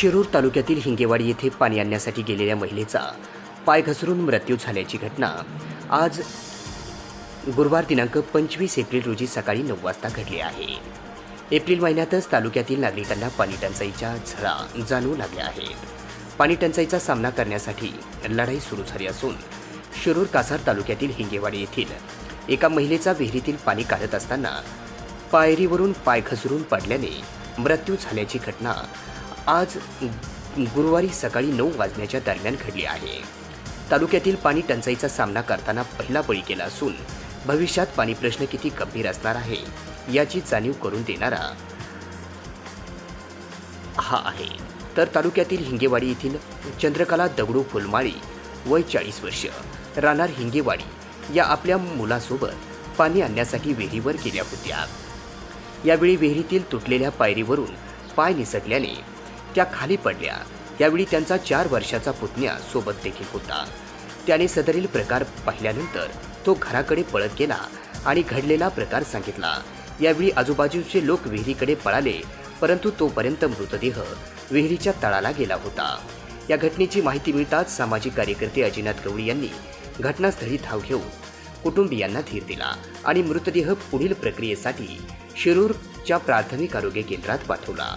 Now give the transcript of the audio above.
शिरूर तालुक्यातील हिंगेवाडी येथे पाणी आणण्यासाठी गेलेल्या महिलेचा पाय घसरून मृत्यू झाल्याची घटना आज गुरुवार दिनांक 25 एप्रिल रोजी सकाळी 9 वाजता घडली आहे। एप्रिल महिन्यातच तालुक्यातील नागरिकांना पाणी टंचाईच्या झळा जाणवू लागल्या आहेत। पाणी टंचाईचा सामना करण्यासाठी लढाई सुरू झाली असून शिरूर कासार तालुक्यातील हिंगेवाडी येथील एका महिलेचा विहिरीतील पाणी काढत असताना पायरीवरून पाय घसरून पडल्याने मृत्यू झाल्याची घटना आज गुरुवारी सकाळी 9 वाजण्याच्या दरम्यान घडली आहे। तालुक्यातील पाणी टंचाईचा सामना करताना पहिला बळी गेला असून भविष्यात पाणी प्रश्न किती गंभीर असणार आहे याची जाणीव करून देणारा हा आहे। तर तालुक्यातील हिंगेवाडी येथील चंद्रकला दगडू फुलमाळी वय 40 वर्ष राहणार हिंगेवाडी या आपल्या मुलासोबत पाणी आणण्यासाठी विहिरीवर गेल्या होत्या। यावेळी विहिरीतील तुटलेल्या पायरीवरून पाय निसटल्याने त्या खाली पडल्या। यावेळी त्यांचा 4 वर्षाचा पुतण्या सोबत देखील होता। त्याने सदरील प्रकार पाहिल्यानंतर तो घराकडे पळत गेला आणि घडलेला प्रकार सांगितला। यावेळी आजूबाजूचे लोक विहिरीकडे पळाले, परंतु तोपर्यंत मृतदेह विहिरीच्या तळाला गेला होता। या घटनेची माहिती मिळताच सामाजिक कार्यकर्ते अजिनाथ गवळी यांनी घटनास्थळी धाव घेऊन कुटुंबियांना धीर दिला आणि मृतदेह पुढील प्रक्रियेसाठी शिरूरच्या प्राथमिक आरोग्य केंद्रात पाठवला।